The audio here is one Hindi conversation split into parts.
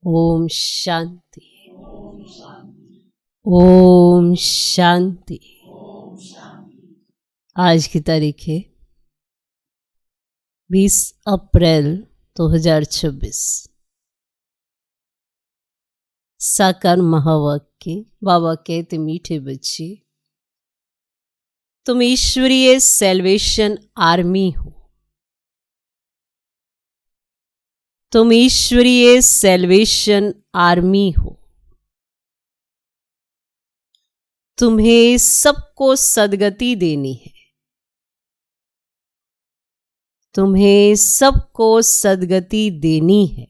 ओम शांति। ओम शांति। आज की तारीख है 20 अप्रैल 2026। साकार महावाक्य। बाबा कहते, मीठे बच्चे, तुम ईश्वरीय सेल्वेशन आर्मी हो। तुम ईश्वरीय सेल्वेशन आर्मी हो। तुम्हें सबको सद्गति देनी है। तुम्हें सबको सद्गति देनी है।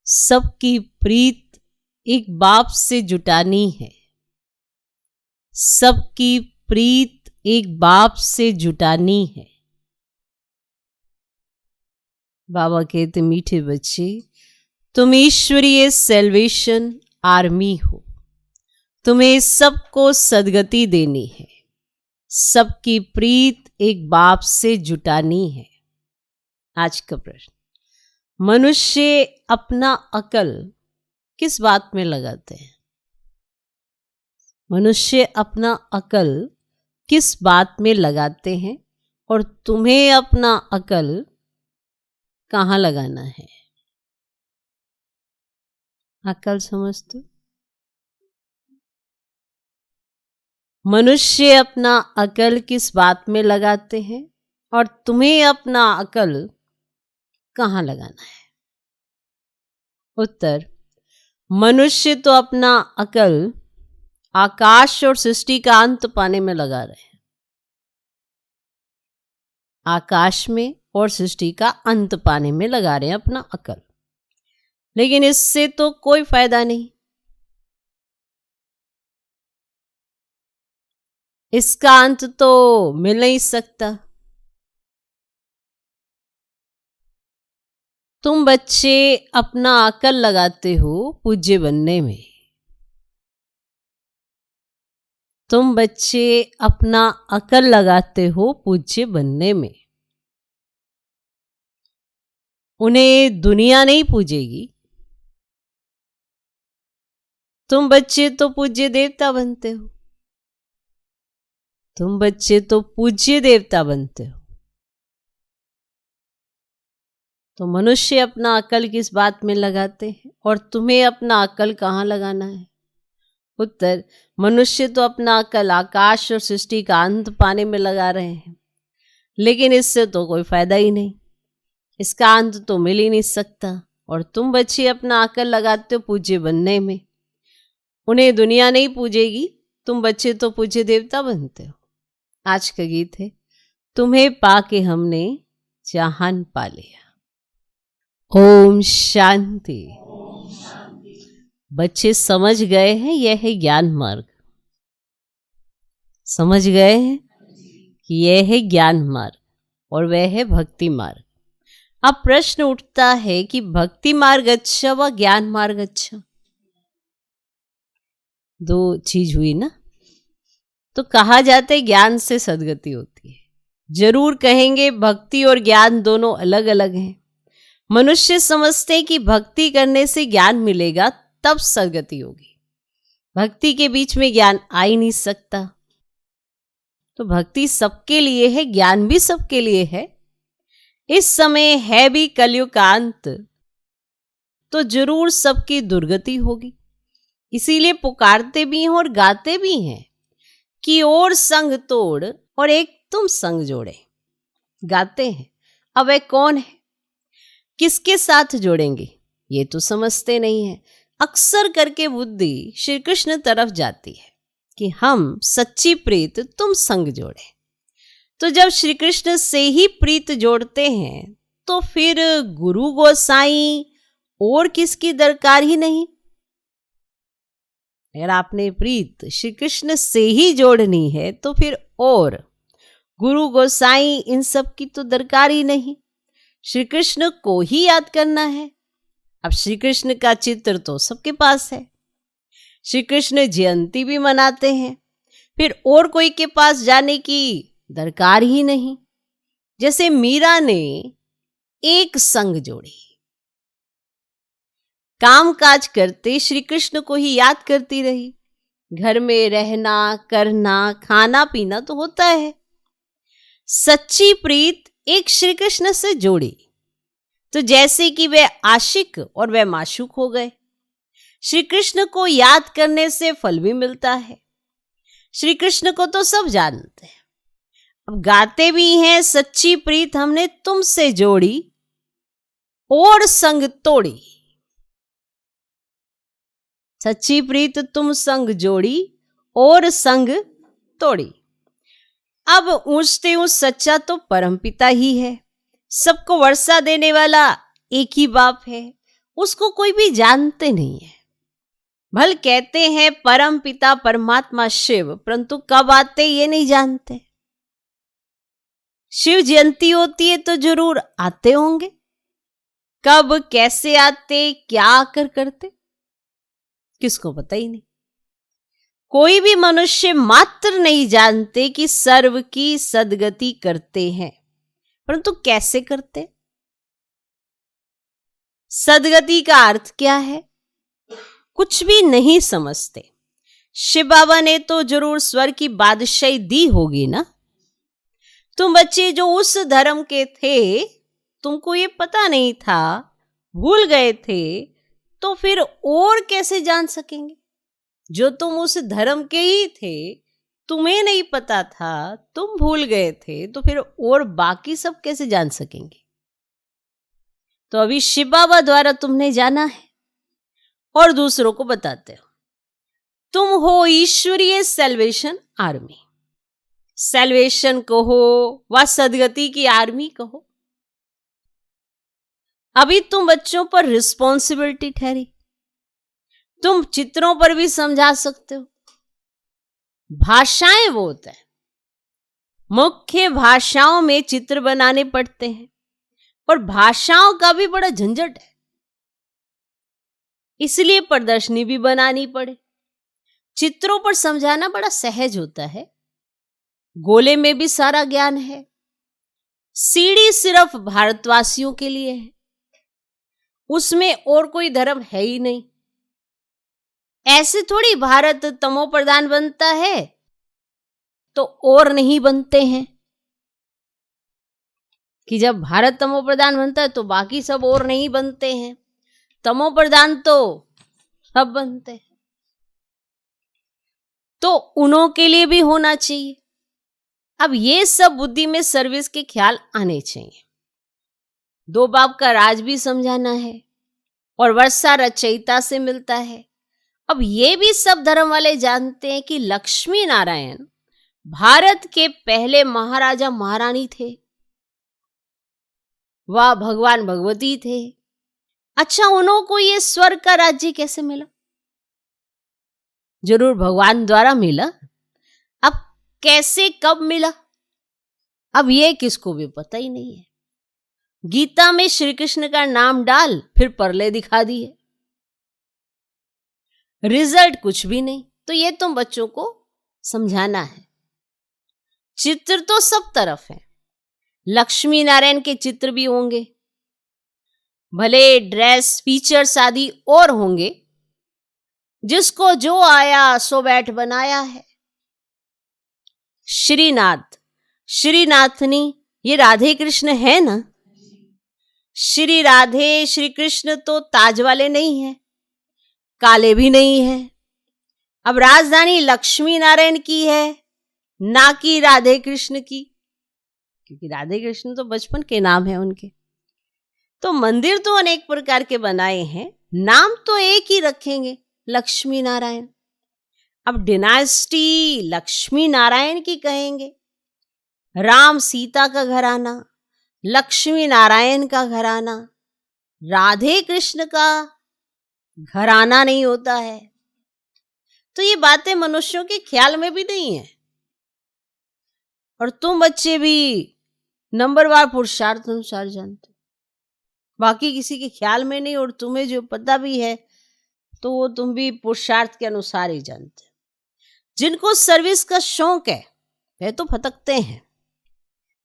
सबकी प्रीत एक बाप से जुटानी है। सबकी प्रीत एक बाप से जुटानी है। बाबा कहते, मीठे बच्चे, तुम ईश्वरीय सेल्वेशन आर्मी हो। तुम्हें सबको सद्गति देनी है। सबकी प्रीत एक बाप से जुटानी है। आज का प्रश्न, मनुष्य अपना अकल किस बात में लगाते हैं? मनुष्य अपना अकल किस बात में लगाते हैं? और तुम्हें अपना अकल कहाँ लगाना है? अकल समझते? मनुष्य अपना अकल किस बात में लगाते हैं और तुम्हें अपना अकल कहाँ लगाना है? उत्तर, मनुष्य तो अपना अकल आकाश और सृष्टि का अंत पाने में लगा रहे हैं। आकाश में और सृष्टि का अंत पाने में लगा रहे हैं अपना अकल, लेकिन इससे तो कोई फायदा नहीं। इसका अंत तो मिल नहीं सकता। तुम बच्चे अपना अकल लगाते हो पूज्य बनने में। तुम बच्चे अपना अकल लगाते हो पूज्य बनने में। उन्हें दुनिया नहीं पूजेगी। तुम बच्चे तो पूज्य देवता बनते हो। तुम बच्चे तो पूज्य देवता बनते हो। तो मनुष्य अपना अकल किस बात में लगाते हैं और तुम्हें अपना अकल कहाँ लगाना है? उत्तर, मनुष्य तो अपना अकल आकाश और सृष्टि का अंत पाने में लगा रहे हैं, लेकिन इससे तो कोई फायदा ही नहीं। इसका अंत तो मिल ही नहीं सकता। और तुम बच्चे अपना अकल लगाते हो पूज्य बनने में। उन्हें दुनिया नहीं पूजेगी। तुम बच्चे तो पूज्य देवता बनते हो। आज का गीत है, तुम्हें पाके हमने जहान पा लिया। ओम शांति। बच्चे समझ गए हैं, यह है ज्ञान मार्ग। समझ गए हैं कि यह है ज्ञान मार्ग और वह है भक्ति मार्ग। अब प्रश्न उठता है कि भक्ति मार्ग अच्छा व ज्ञान मार्ग अच्छा? दो चीज हुई ना। तो कहा जाता है ज्ञान से सद्गति होती है। जरूर कहेंगे भक्ति और ज्ञान दोनों अलग अलग हैं। मनुष्य समझते हैं कि भक्ति करने से ज्ञान मिलेगा, तब सद्गति होगी। भक्ति के बीच में ज्ञान आ ही नहीं सकता। तो भक्ति सबके लिए है, ज्ञान भी सबके लिए है। इस समय है भी कलयुग का अंत, तो जरूर सबकी दुर्गति होगी। इसीलिए पुकारते भी हैं और गाते भी हैं कि और संग तोड़ और एक तुम संग जोड़े। गाते हैं। अब वह कौन है, किसके साथ जोड़ेंगे, ये तो समझते नहीं है। अक्सर करके बुद्धि श्री कृष्ण तरफ जाती है कि हम सच्ची प्रीत तुम संग जोड़े। तो जब श्री कृष्ण से ही प्रीत जोड़ते हैं तो फिर गुरु गोसाई और किसकी दरकार ही नहीं। अगर आपने प्रीत श्री कृष्ण से ही जोड़नी है तो फिर और गुरु गोसाई इन सब की तो दरकार ही नहीं। श्री कृष्ण को ही याद करना है। अब श्री कृष्ण का चित्र तो सबके पास है। श्री कृष्ण जयंती भी मनाते हैं, फिर और कोई के पास जाने की दरकार ही नहीं। जैसे मीरा ने एक संग जोड़ी, काम काज करते श्री कृष्ण को ही याद करती रही। घर में रहना, करना, खाना पीना तो होता है। सच्ची प्रीत एक श्री कृष्ण से जोड़ी तो जैसे कि वे आशिक और वे माशूक हो गए। श्री कृष्ण को याद करने से फल भी मिलता है। श्री कृष्ण को तो सब जानते हैं, अब गाते भी हैं, सच्ची प्रीत हमने तुमसे जोड़ी और संग तोड़ी। सच्ची प्रीत तुम संग जोड़ी और संग तोड़ी। अब ऊंचते ऊंच सच्चा तो परमपिता ही है, सबको वर्षा देने वाला एक ही बाप है, उसको कोई भी जानते नहीं है। भल कहते हैं परम पिता परमात्मा शिव, परंतु कब आते ये नहीं जानते। शिव जयंती होती है तो जरूर आते होंगे, कब कैसे आते, क्या आकर करते, किसको पता ही नहीं। कोई भी मनुष्य मात्र नहीं जानते कि सर्व की सदगति करते हैं, परंतु कैसे करते। सदगति का अर्थ क्या है, कुछ भी नहीं समझते। शिव बाबा ने तो जरूर स्वर्ग की बादशाही दी होगी ना। तुम बच्चे जो उस धर्म के थे, तुमको ये पता नहीं था, भूल गए थे, तो फिर और कैसे जान सकेंगे। जो तुम उस धर्म के ही थे, तुम्हें नहीं पता था, तुम भूल गए थे, तो फिर और बाकी सब कैसे जान सकेंगे। तो अभी शिव बाबा द्वारा तुमने जाना है और दूसरों को बताते हो। तुम हो ईश्वरीय सेल्वेशन आर्मी। सेल्वेशन कहो व सदगति की आर्मी कहो। अभी तुम बच्चों पर रिस्पॉन्सिबिलिटी ठहरी। तुम चित्रों पर भी समझा सकते हो। भाषाएं वो होता है, मुख्य भाषाओं में चित्र बनाने पड़ते हैं और भाषाओं का भी बड़ा झंझट है, इसलिए प्रदर्शनी भी बनानी पड़े। चित्रों पर समझाना बड़ा सहज होता है, गोले में भी सारा ज्ञान है। सीढ़ी सिर्फ भारतवासियों के लिए है, उसमें और कोई धर्म है ही नहीं। ऐसे थोड़ी भारत तमो प्रधान बनता है तो और नहीं बनते हैं, कि जब भारत तमो प्रधान बनता है तो बाकी सब और नहीं बनते हैं। तमो प्रधान तो सब बनते हैं, तो उन्हों के लिए भी होना चाहिए। अब ये सब बुद्धि में सर्विस के ख्याल आने चाहिए। दो बाप का राज भी समझाना है और वर्षा रचयिता से मिलता है। अब ये भी सब धर्म वाले जानते हैं कि लक्ष्मी नारायण भारत के पहले महाराजा महारानी थे, वह भगवान भगवती थे। अच्छा, उन्हों को ये स्वर्ग का राज्य कैसे मिला? जरूर भगवान द्वारा मिला। अब कैसे, कब मिला, अब ये किसको भी पता ही नहीं है। गीता में श्री कृष्ण का नाम डाल, फिर परले दिखा दिए, रिजल्ट कुछ भी नहीं। तो ये तुम बच्चों को समझाना है। चित्र तो सब तरफ है, लक्ष्मी नारायण के चित्र भी होंगे, भले ड्रेस फीचर्स आदि और होंगे, जिसको जो आया सो बैठ बनाया है। श्रीनाथ, श्रीनाथनी, ये राधे कृष्ण है ना। श्री राधे श्री कृष्ण तो ताज वाले नहीं है, काले भी नहीं है। अब राजधानी लक्ष्मी नारायण की है, ना कि राधे कृष्ण की, क्योंकि राधे कृष्ण तो बचपन के नाम है उनके। तो मंदिर तो अनेक प्रकार के बनाए हैं, नाम तो एक ही रखेंगे, लक्ष्मी नारायण। अब डिनास्टी लक्ष्मी नारायण की कहेंगे। राम सीता का घराना, लक्ष्मी नारायण का घराना, राधे कृष्ण का घराना नहीं होता है। तो ये बातें मनुष्यों के ख्याल में भी नहीं है। और तुम बच्चे भी नंबरवार पुरुषार्थ अनुसार जानते, बाकी किसी के ख्याल में नहीं। और तुम्हें जो पता भी है तो वो तुम भी पुरुषार्थ के अनुसार ही जानते। जिनको सर्विस का शौक है वे तो फटकते हैं।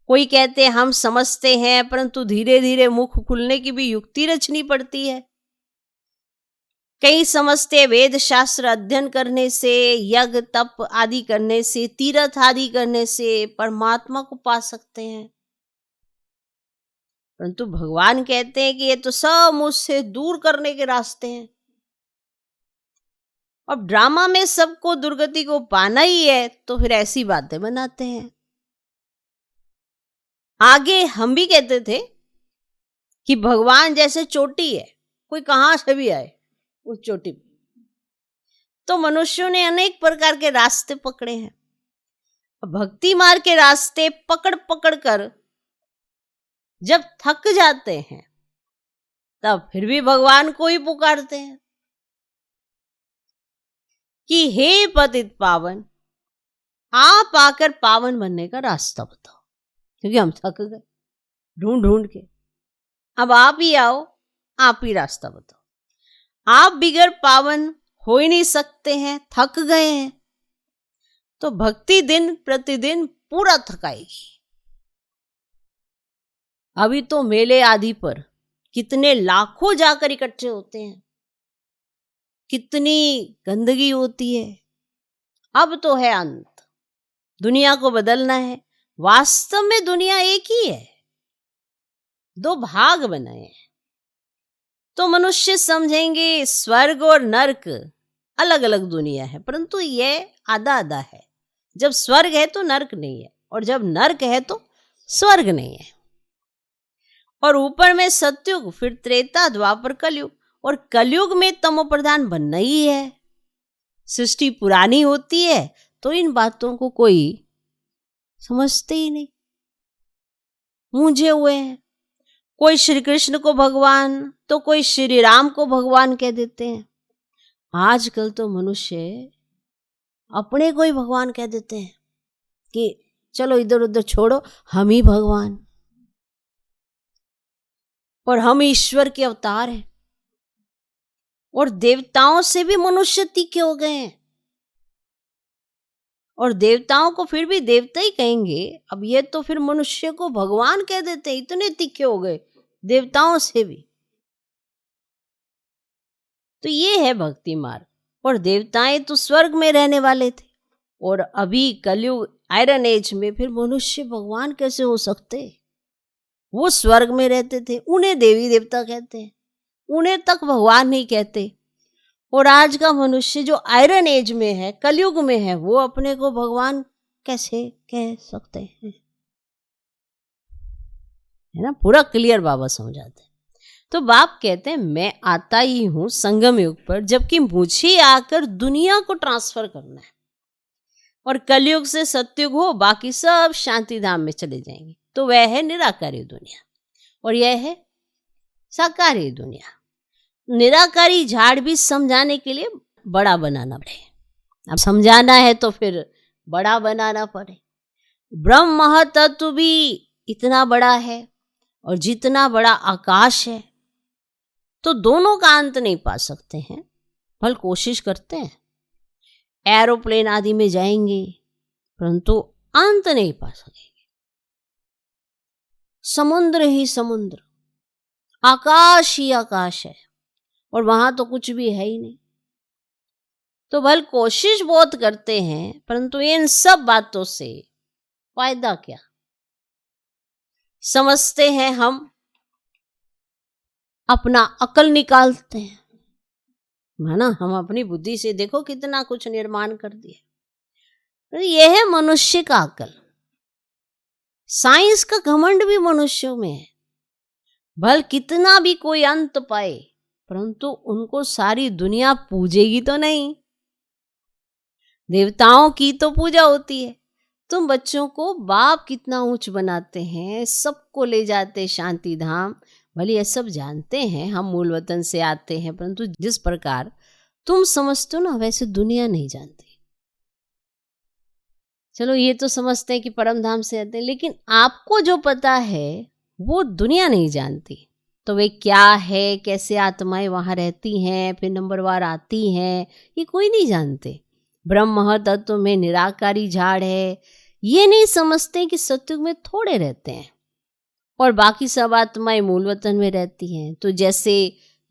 कोई कहते हैं हम समझते हैं, परंतु धीरे धीरे मुख खुलने की भी युक्ति रचनी पड़ती है। कई समझते वेद शास्त्र अध्ययन करने से, यज्ञ तप आदि करने से, तीर्थ आदि करने से परमात्मा को पा सकते हैं। परंतु भगवान कहते हैं कि ये तो सब मुझसे दूर करने के रास्ते हैं। अब ड्रामा में सबको दुर्गति को पाना ही है तो फिर ऐसी बातें बनाते हैं। आगे हम भी कहते थे कि भगवान जैसे चोटी है, कोई कहां से भी आए उस चोटी पे। तो मनुष्यों ने अनेक प्रकार के रास्ते पकड़े हैं। भक्ति मार्ग के रास्ते पकड़ पकड़ कर जब थक जाते हैं तब फिर भी भगवान को ही पुकारते हैं कि हे पतित पावन, आप आकर पावन बनने का रास्ता बताओ, क्योंकि हम थक गए ढूंढ ढूंढ के। अब आप ही आओ, आप ही रास्ता बताओ। आप बिगर पावन हो ही नहीं सकते हैं, थक गए हैं। तो भक्ति दिन प्रतिदिन पूरा थकाएगी। अभी तो मेले आदि पर कितने लाखों जाकर इकट्ठे होते हैं, कितनी गंदगी होती है। अब तो है अंत, दुनिया को बदलना है। वास्तव में दुनिया एक ही है, दो भाग बनाए हैं। तो मनुष्य समझेंगे स्वर्ग और नरक अलग अलग दुनिया है, परंतु यह आधा आधा है। जब स्वर्ग है तो नरक नहीं है, और जब नरक है तो स्वर्ग नहीं है। और ऊपर में सतयुग, फिर त्रेता, द्वापर, कलयुग, और कलयुग में तमो प्रधान बनना ही है। सृष्टि पुरानी होती है तो इन बातों को कोई समझते ही नहीं, मूंझे हुए हैं। कोई श्री कृष्ण को भगवान तो कोई श्री राम को भगवान कह देते हैं। आजकल तो मनुष्य अपने को ही भगवान कह देते हैं कि चलो इधर उधर छोड़ो, हम ही भगवान और हम ईश्वर के अवतार हैं। और देवताओं से भी मनुष्य तीखे हो गए हैं, और देवताओं को फिर भी देवता ही कहेंगे। अब ये तो फिर मनुष्य को भगवान कह देते हैं, इतने तीखे हो गए देवताओं से भी। तो ये है भक्ति मार्ग। और देवताएं तो स्वर्ग में रहने वाले थे, और अभी कलयुग आयरन एज में फिर मनुष्य भगवान कैसे हो सकते? वो स्वर्ग में रहते थे, उन्हें देवी देवता कहते हैं, उन्हें तक भगवान नहीं कहते। और आज का मनुष्य जो आयरन एज में है, कलयुग में है, वो अपने को भगवान कैसे कह सकते हैं? है ना, पूरा क्लियर बाबा समझाते हैं। तो बाप कहते हैं मैं आता ही हूं संगम युग पर, जबकि मुझे आकर दुनिया को ट्रांसफर करना है। और कलयुग से सतयुग हो, बाकी सब शांति धाम में चले जाएंगे। तो वह है निराकारी दुनिया, और यह है साकारी दुनिया। निराकारी झाड़ भी समझाने के लिए बड़ा बनाना पड़े। अब समझाना है तो फिर बड़ा बनाना पड़े। ब्रह्म महातत्व भी इतना बड़ा है, और जितना बड़ा आकाश है, तो दोनों का अंत नहीं पा सकते हैं, भले कोशिश करते हैं। एरोप्लेन आदि में जाएंगे परंतु अंत नहीं पा सकेंगे। समुद्र ही समुद्र, आकाश ही आकाश है, और वहां तो कुछ भी है ही नहीं। तो भले कोशिश बहुत करते हैं, परंतु इन सब बातों से फायदा क्या? समझते हैं हम, अपना अकल निकालते हैं, है ना। हम अपनी बुद्धि से देखो कितना कुछ निर्माण कर दिया। तो यह है मनुष्य का अकल। साइंस का घमंड भी मनुष्यों में है। भल कितना भी कोई अंत पाए, परंतु उनको सारी दुनिया पूजेगी तो नहीं। देवताओं की तो पूजा होती है। तुम बच्चों को बाप कितना ऊंच बनाते हैं, सबको ले जाते शांति धाम। भले ये सब जानते हैं, हम मूल वतन से आते हैं, परंतु जिस प्रकार तुम समझते हो ना, वैसे दुनिया नहीं जानती। चलो ये तो समझते हैं कि परम धाम से आते हैं, लेकिन आपको जो पता है वो दुनिया नहीं जानती। तो वे क्या है, कैसे आत्माएं वहां रहती हैं, फिर नंबरवार आती हैं, ये कोई नहीं जानते। ब्रह्म तत्व में निराकारी झाड़ है, ये नहीं समझते कि सतयुग में थोड़े रहते हैं और बाकी सब आत्माएं मूल वतन में रहती हैं। तो जैसे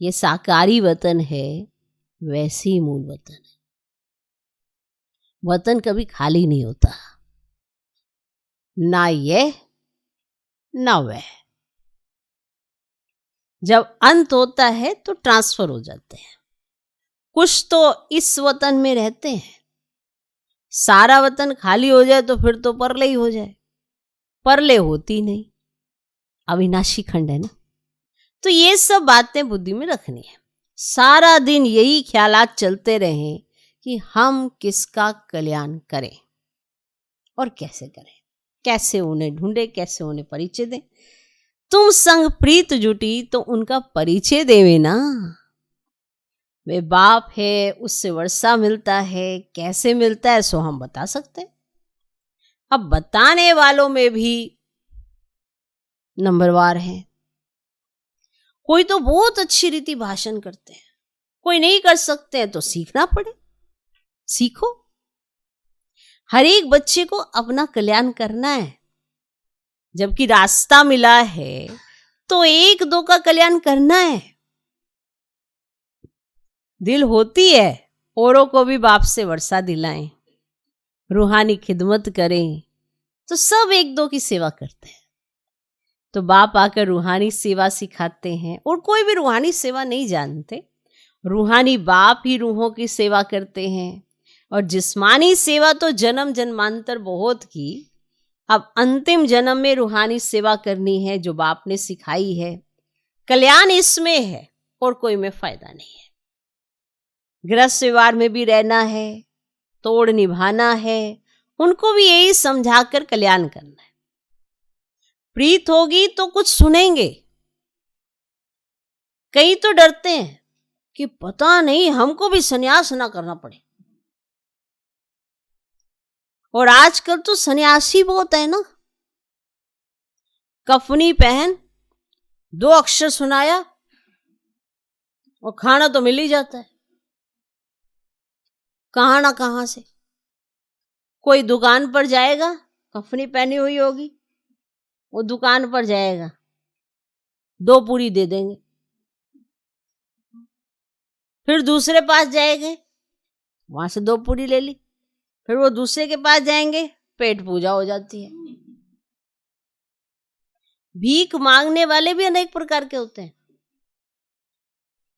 ये साकारी वतन है, वैसे ही मूल वतन है। वतन कभी खाली नहीं होता, ना ये ना वह। जब अंत होता है तो ट्रांसफर हो जाते हैं। कुछ तो इस वतन में रहते हैं। सारा वतन खाली हो जाए तो फिर तो परले ही हो जाए। परले होती नहीं, अविनाशी खंड है ना। तो ये सब बातें बुद्धि में रखनी है। सारा दिन यही ख्यालात चलते रहें कि हम किसका कल्याण करें और कैसे करें, कैसे उन्हें ढूंढे, कैसे उन्हें परिचय दें। तुम संग प्रीत जुटी तो उनका परिचय देवे ना। वे बाप है, उससे वर्षा मिलता है, कैसे मिलता है सो हम बता सकते हैं। अब बताने वालों में भी नंबरवार हैं। कोई तो बहुत अच्छी रीति भाषण करते हैं, कोई नहीं कर सकते हैं तो सीखना पड़े, सीखो। हर एक बच्चे को अपना कल्याण करना है। जबकि रास्ता मिला है तो एक दो का कल्याण करना है। दिल होती है औरों को भी बाप से वर्षा दिलाएं, रूहानी खिदमत करें, तो सब एक दो की सेवा करते हैं। तो बाप आकर रूहानी सेवा सिखाते हैं। और कोई भी रूहानी सेवा नहीं जानते, रूहानी बाप ही रूहों की सेवा करते हैं। और जिस्मानी सेवा तो जन्म जन्मांतर बहुत की। अब अंतिम जन्म में रूहानी सेवा करनी है जो बाप ने सिखाई है। कल्याण इसमें है और कोई में फायदा नहीं है। गृहस्थ व्यवहार में भी रहना है, तोड़ निभाना है, उनको भी यही समझाकर कल्याण करना है। प्रीत होगी तो कुछ सुनेंगे। कई तो डरते हैं कि पता नहीं हमको भी सन्यास ना करना पड़े। और आजकल तो सन्यासी बहुत है ना। कफनी पहन, 2 अक्षर सुनाया और खाना तो मिल ही जाता है। कहां ना कहां से कोई दुकान पर जाएगा, कफनी पहनी हुई होगी, वो दुकान पर जाएगा, 2 पूरी दे देंगे। फिर दूसरे पास जाएंगे, वहां से 2 पूरी ले ली। फिर वो दूसरे के पास जाएंगे, पेट पूजा हो जाती है। भीख मांगने वाले भी अनेक प्रकार के होते हैं।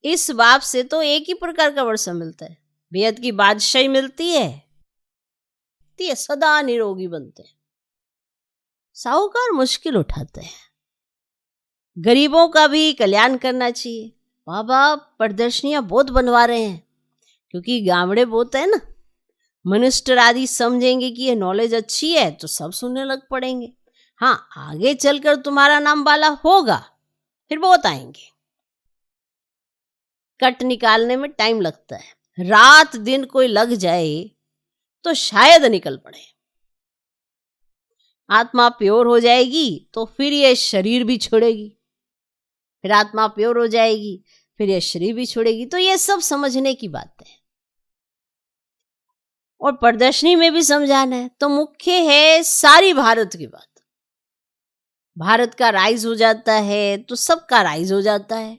इस बाप से तो एक ही प्रकार का वर्षा मिलता है, बेहद की बादशाही मिलती है, सदा निरोगी बनते हैं। साहूकार मुश्किल उठाते हैं। गरीबों का भी कल्याण करना चाहिए। बाबा प्रदर्शनियां बहुत बनवा रहे हैं, क्योंकि गावड़े बहुत है ना। मिनिस्टर आदि समझेंगे कि ये नॉलेज अच्छी है तो सब सुनने लग पड़ेंगे। हाँ, आगे चलकर तुम्हारा नाम वाला होगा, फिर बहुत आएंगे। कट निकालने में टाइम लगता है। रात दिन कोई लग जाए तो शायद निकल पड़े। आत्मा प्योर हो जाएगी तो फिर ये शरीर भी छोड़ेगी, फिर आत्मा प्योर हो जाएगी, फिर ये शरीर भी छोड़ेगी। तो ये सब समझने की बात है। और प्रदर्शनी में भी समझाना है। तो मुख्य है सारी भारत की बात। भारत का राइज हो जाता है तो सबका राइज हो जाता है।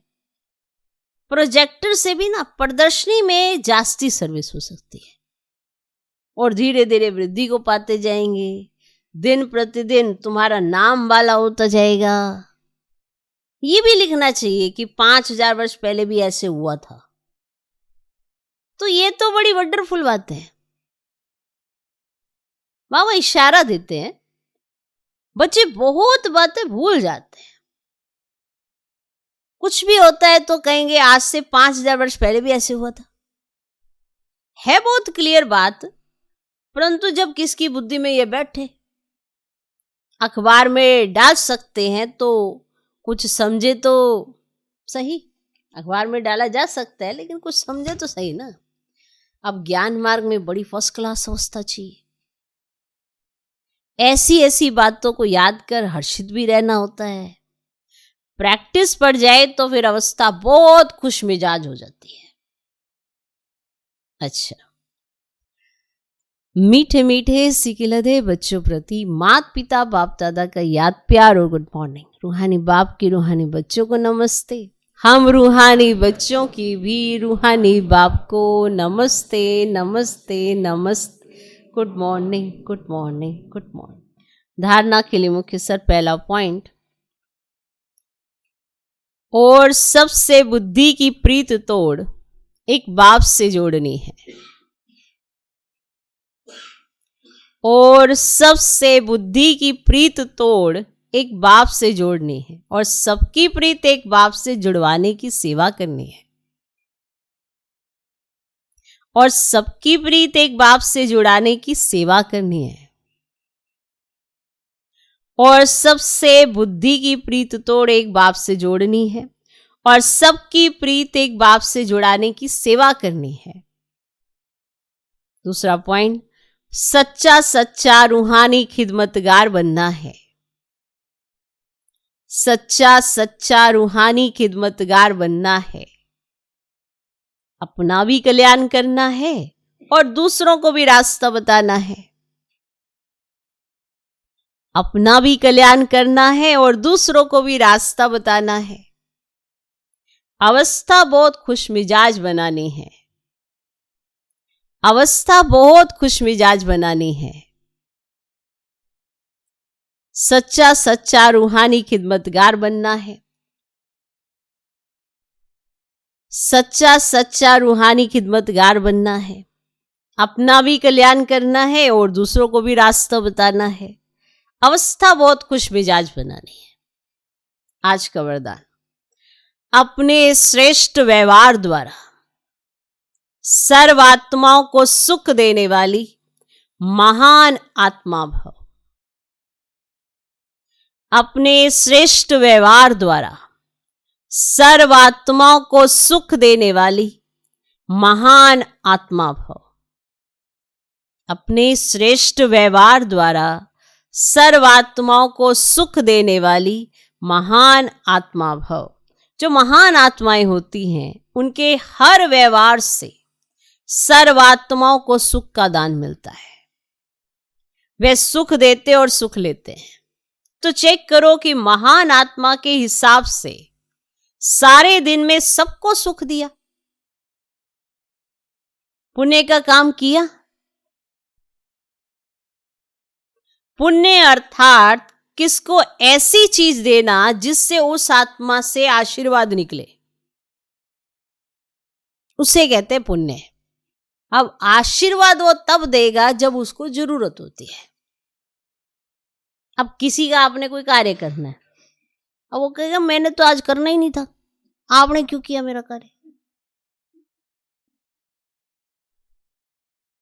प्रोजेक्टर से भी ना प्रदर्शनी में जास्ती सर्विस हो सकती है और धीरे धीरे वृद्धि को पाते जाएंगे। दिन प्रतिदिन तुम्हारा नाम वाला होता जाएगा। ये भी लिखना चाहिए कि 5000 वर्ष पहले भी ऐसे हुआ था। तो ये तो बड़ी वंडरफुल बात है। बाबा इशारा देते हैं, बच्चे बहुत बातें भूल जाते हैं। कुछ भी होता है तो कहेंगे आज से 5000 वर्ष पहले भी ऐसे हुआ था। है बहुत क्लियर बात, परंतु जब किसकी बुद्धि में ये बैठे, अखबार में डाल सकते हैं तो कुछ समझे तो सही। अखबार में डाला जा सकता है लेकिन कुछ समझे तो सही ना। अब ज्ञान मार्ग में बड़ी फर्स्ट क्लास अवस्था चाहिए। ऐसी ऐसी बातों को याद कर हर्षित भी रहना होता है। प्रैक्टिस पड़ जाए तो फिर अवस्था बहुत खुश मिजाज हो जाती है। अच्छा, मीठे मीठे सिकिलधे बच्चों प्रति माता पिता बाप दादा का याद, प्यार और गुड मॉर्निंग। रूहानी बाप की रूहानी बच्चों को नमस्ते। हम रूहानी बच्चों की भी रूहानी बाप को नमस्ते नमस्ते नमस्ते। Good morning good morning good morning. धारणा के लिए मुख्य सर पहला पॉइंट, और सबसे बुद्धि की प्रीत तोड़ एक बाप से जोड़नी है। और सबसे बुद्धि की प्रीत तोड़ एक बाप से जोड़नी है और सबकी प्रीत एक बाप से जुड़वाने की सेवा करनी है। और सबकी प्रीत एक बाप से जुड़ाने की सेवा करनी है। और सबसे बुद्धि की प्रीत तोड़ एक बाप से जोड़नी है और सबकी प्रीत एक बाप से जुड़ाने की सेवा करनी है। दूसरा पॉइंट, सच्चा सच्चा रूहानी खिदमतगार बनना है। सच्चा सच्चा रूहानी खिदमतगार बनना है। अपना भी कल्याण करना है और दूसरों को भी रास्ता बताना है। अपना भी कल्याण करना है और दूसरों को भी रास्ता बताना है। अवस्था बहुत खुशमिजाज बनानी है। अवस्था बहुत खुशमिजाज बनानी है। सच्चा सच्चा रूहानी खिदमतगार बनना है। सच्चा सच्चा रूहानी खिदमतगार बनना है। अपना भी कल्याण करना है और दूसरों को भी रास्ता बताना है। अवस्था बहुत खुशमिजाज बनानी है। आज का वरदान, अपने श्रेष्ठ व्यवहार द्वारा सर्व आत्माओं को सुख देने वाली महान आत्मा भव। अपने श्रेष्ठ व्यवहार द्वारा सर्व आत्माओं को सुख देने वाली महान आत्मा भव। अपने श्रेष्ठ व्यवहार द्वारा सर्व आत्माओं को सुख देने वाली महान आत्मा भव। जो महान आत्माएं होती हैं उनके हर व्यवहार से सर्व आत्माओं को सुख का दान मिलता है। वे सुख देते और सुख लेते हैं। तो चेक करो कि महान आत्मा के हिसाब से सारे दिन में सबको सुख दिया, पुण्य का काम किया। पुण्य अर्थात किसको ऐसी चीज देना जिससे उस आत्मा से आशीर्वाद निकले, उसे कहते हैं पुण्य। अब आशीर्वाद वो तब देगा जब उसको जरूरत होती है। अब किसी का आपने कोई कार्य करना है, अब वो कहेगा मैंने तो आज करना ही नहीं था, आपने क्यों किया मेरा कार्य।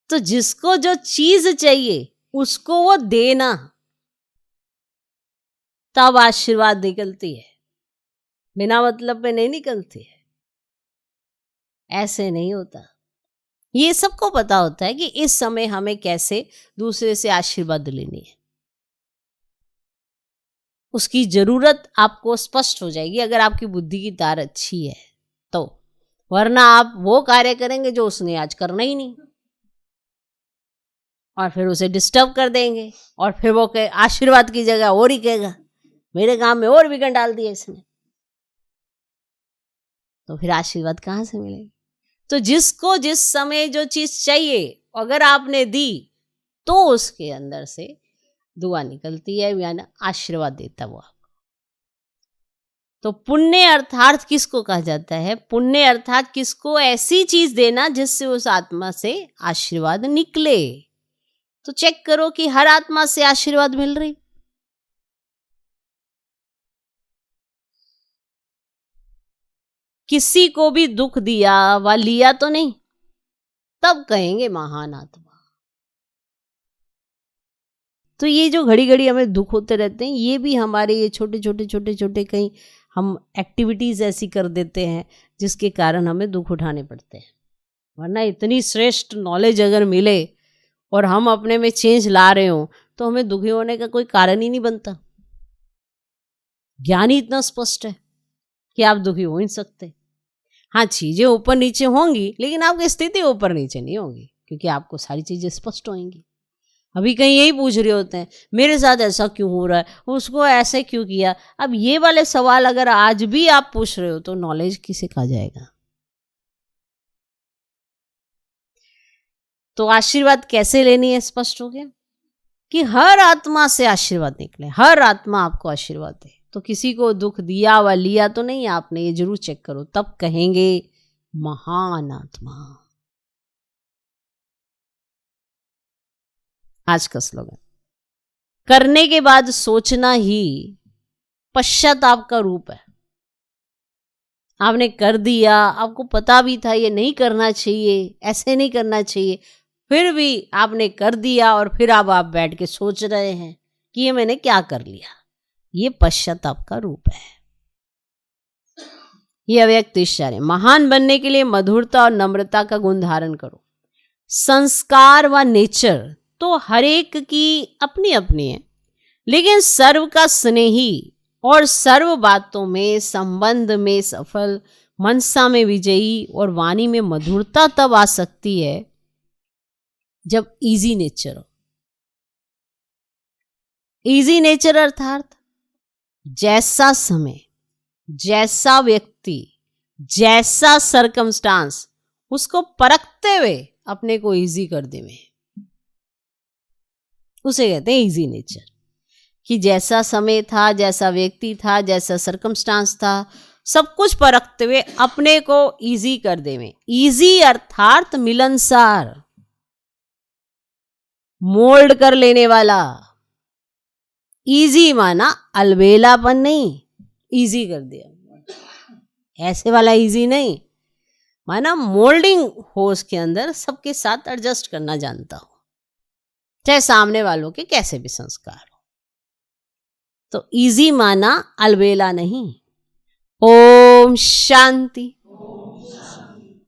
तो जिसको जो चीज चाहिए उसको वो देना, तब आशीर्वाद निकलती है। बिना मतलब पे नहीं निकलती है। ऐसे नहीं होता। ये सबको पता होता है कि इस समय हमें कैसे दूसरे से आशीर्वाद लेनी है। उसकी जरूरत आपको स्पष्ट हो जाएगी अगर आपकी बुद्धि की तार अच्छी है तो, वरना आप वो कार्य करेंगे जो उसने आज करना ही नहीं और फिर उसे डिस्टर्ब कर देंगे और फिर वो कहे आशीर्वाद की जगह और ही कहेगा मेरे काम में और विघ्न डाल दिया इसने, तो फिर आशीर्वाद कहाँ से मिलेगी। तो जिसको जिस समय जो चीज चाहिए अगर आपने दी तो उसके अंदर से दुआ निकलती है, यानी आशीर्वाद देता वो आपको। तो पुण्य अर्थात किसको कहा जाता है? पुण्य अर्थात किसको ऐसी चीज देना जिससे उस आत्मा से आशीर्वाद निकले। तो चेक करो कि हर आत्मा से आशीर्वाद मिल रही। किसी को भी दुख दिया व लिया तो नहीं, तब कहेंगे महान आत्मा। तो ये जो घड़ी घड़ी हमें दुख होते रहते हैं, ये भी हमारे ये छोटे छोटे कहीं हम एक्टिविटीज ऐसी कर देते हैं जिसके कारण हमें दुख उठाने पड़ते हैं। वरना इतनी श्रेष्ठ नॉलेज अगर मिले और हम अपने में चेंज ला रहे हो तो हमें दुखी होने का कोई कारण ही नहीं बनता। ज्ञान ही इतना स्पष्ट है कि आप दुखी हो ही सकते। हाँ, चीजें ऊपर नीचे होंगी लेकिन आपकी स्थिति ऊपर नीचे नहीं होगी क्योंकि आपको सारी चीजें स्पष्ट होंगी। अभी कहीं यही पूछ रहे होते हैं, मेरे साथ ऐसा क्यों हो रहा है, उसको ऐसे क्यों किया। अब ये वाले सवाल अगर आज भी आप पूछ रहे हो तो नॉलेज किसे कहा जाएगा। तो आशीर्वाद कैसे लेनी है, स्पष्ट हो गया कि हर आत्मा से आशीर्वाद निकले, हर आत्मा आपको आशीर्वाद दे। तो किसी को दुख दिया व लिया तो नहीं आपने, ये जरूर चेक करो, तब कहेंगे महान आत्मा। आज का स्लोगन, करने के बाद सोचना ही पश्चाताप का रूप है। आपने कर दिया, आपको पता भी था ये नहीं करना चाहिए, ऐसे नहीं करना चाहिए, फिर भी आपने कर दिया और फिर अब आप बैठ के सोच रहे हैं कि ये मैंने क्या कर लिया। ये पश्चाताप का रूप है। ये अव्यक्त ईश्वर है। महान बनने के लिए मधुरता और नम्रता का गुण धारण करो। संस्कार व नेचर तो हर एक की अपनी अपनी है, लेकिन सर्व का स्नेही और सर्व बातों में, संबंध में सफल, मनसा में विजयी और वाणी में मधुरता तब आ सकती है जब इजी नेचर हो। इजी नेचर अर्थात जैसा समय, जैसा व्यक्ति, जैसा सरकमस्टांस, उसको परखते हुए अपने को इजी कर देवे, उसे कहते हैं इजी नेचर। कि जैसा समय था, जैसा व्यक्ति था, जैसा सरकमस्टांस था, सब कुछ परखते हुए अपने को इजी कर देवे। इजी अर्थात मिलनसार, मोल्ड कर लेने वाला। इजी माना अलबेलापन नहीं, इजी कर दिया, ऐसे वाला इजी नहीं, माना मोल्डिंग हो, उसके अंदर सबके साथ एडजस्ट करना जानता हो, चाहे सामने वालों के कैसे भी संस्कार हो। तो इजी माना अलबेला नहीं। ओम शांति।